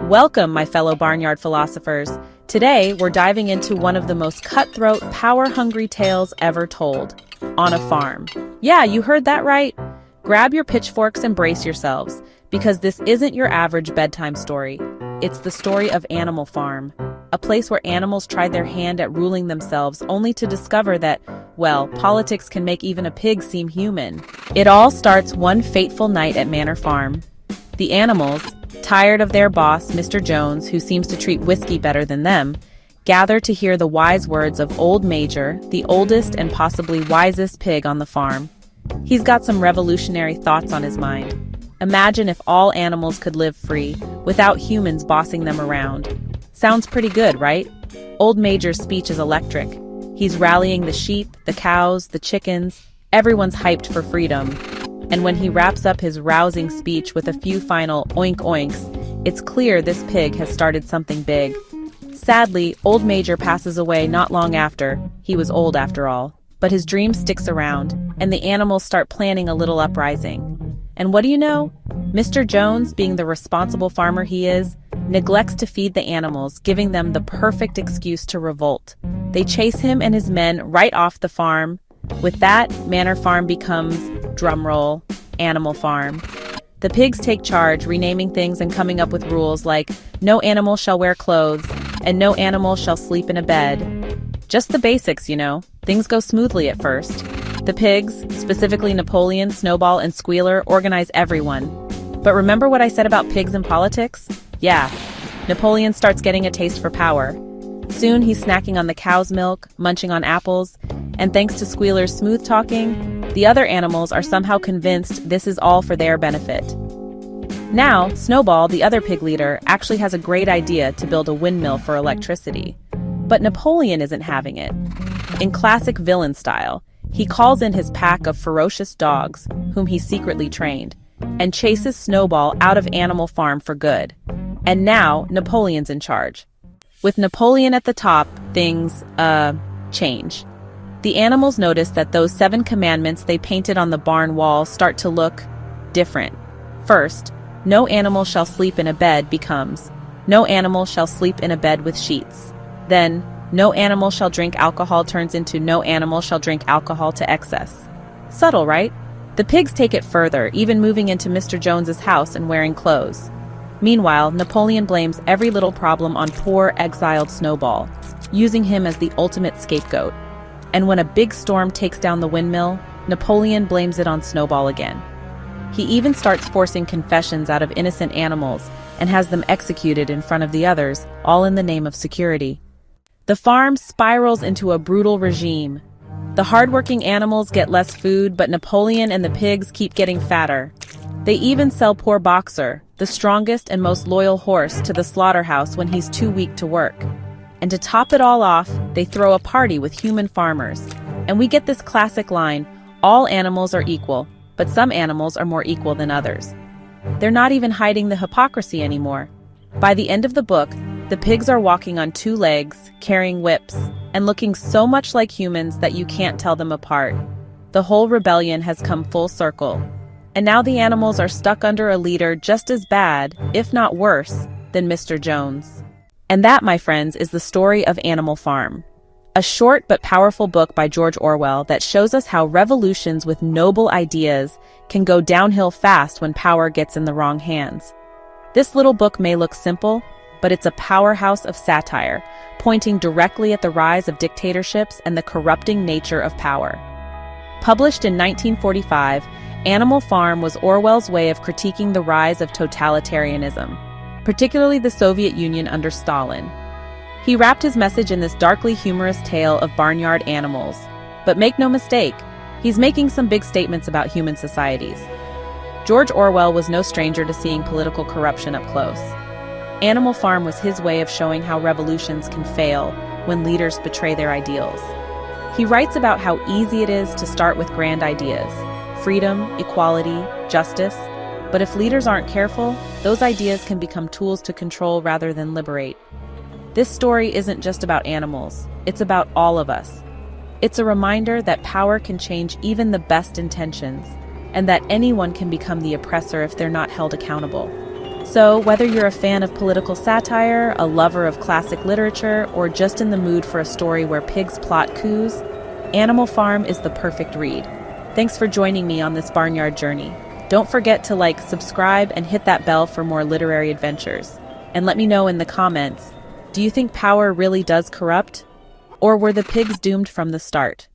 Welcome, my fellow Barnyard philosophers. Today, we're diving into one of the most cutthroat, power-hungry tales ever told. On a farm. Yeah, you heard that right. Grab your pitchforks and brace yourselves, because this isn't your average bedtime story. It's the story of Animal Farm, a place where animals tried their hand at ruling themselves only to discover that, well, politics can make even a pig seem human. It all starts one fateful night at Manor Farm. The animals, tired of their boss, Mr. Jones, who seems to treat whiskey better than them, gather to hear the wise words of Old Major, the oldest and possibly wisest pig on the farm. He's got some revolutionary thoughts on his mind. Imagine if all animals could live free, without humans bossing them around. Sounds pretty good, right? Old Major's speech is electric. He's rallying the sheep, the cows, the chickens. Everyone's hyped for freedom. And when he wraps up his rousing speech with a few final oink oinks, it's clear this pig has started something big. Sadly, Old Major passes away not long after. He was old after all. But his dream sticks around, and the animals start planning a little uprising. And what do you know? Mr. Jones, being the responsible farmer he is, neglects to feed the animals, giving them the perfect excuse to revolt. They chase him and his men right off the farm. With that, Manor Farm becomes, drumroll, Animal Farm. The pigs take charge, renaming things and coming up with rules like no animal shall wear clothes and no animal shall sleep in a bed. Just the basics, you know. Things go smoothly at first. The pigs, specifically Napoleon, Snowball, and Squealer, organize everyone. But remember what I said about pigs and politics? Yeah, Napoleon starts getting a taste for power. Soon he's snacking on the cow's milk, munching on apples, and thanks to Squealer's smooth talking, the other animals are somehow convinced this is all for their benefit. Now, Snowball, the other pig leader, actually has a great idea to build a windmill for electricity. But Napoleon isn't having it. In classic villain style, he calls in his pack of ferocious dogs, whom he secretly trained, and chases Snowball out of Animal Farm for good. And now, Napoleon's in charge. With Napoleon at the top, things, change. The animals notice that those 7 commandments they painted on the barn wall start to look different. First, no animal shall sleep in a bed becomes, no animal shall sleep in a bed with sheets. Then, no animal shall drink alcohol turns into no animal shall drink alcohol to excess. Subtle, right? The pigs take it further, even moving into Mr. Jones's house and wearing clothes. Meanwhile, Napoleon blames every little problem on poor, exiled Snowball, using him as the ultimate scapegoat. And when a big storm takes down the windmill, Napoleon blames it on Snowball again. He even starts forcing confessions out of innocent animals and has them executed in front of the others, all in the name of security. The farm spirals into a brutal regime. The hardworking animals get less food, but Napoleon and the pigs keep getting fatter. They even sell poor Boxer, the strongest and most loyal horse, to the slaughterhouse when he's too weak to work. And to top it all off, they throw a party with human farmers. And we get this classic line, all animals are equal, but some animals are more equal than others. They're not even hiding the hypocrisy anymore. By the end of the book, the pigs are walking on 2 legs, carrying whips, and looking so much like humans that you can't tell them apart. The whole rebellion has come full circle. And now the animals are stuck under a leader just as bad, if not worse, than Mr. Jones. And that, my friends, is the story of Animal Farm. A short but powerful book by George Orwell that shows us how revolutions with noble ideas can go downhill fast when power gets in the wrong hands. This little book may look simple, but it's a powerhouse of satire, pointing directly at the rise of dictatorships and the corrupting nature of power. Published in 1945, Animal Farm was Orwell's way of critiquing the rise of totalitarianism, particularly the Soviet Union under Stalin. He wrapped his message in this darkly humorous tale of barnyard animals. But make no mistake, he's making some big statements about human societies. George Orwell was no stranger to seeing political corruption up close. Animal Farm was his way of showing how revolutions can fail when leaders betray their ideals. He writes about how easy it is to start with grand ideas, freedom, equality, justice, but if leaders aren't careful, those ideas can become tools to control rather than liberate. This story isn't just about animals, it's about all of us. It's a reminder that power can change even the best intentions, and that anyone can become the oppressor if they're not held accountable. So, whether you're a fan of political satire, a lover of classic literature, or just in the mood for a story where pigs plot coups, Animal Farm is the perfect read. Thanks for joining me on this barnyard journey. Don't forget to like, subscribe, and hit that bell for more literary adventures. And let me know in the comments, do you think power really does corrupt? Or were the pigs doomed from the start?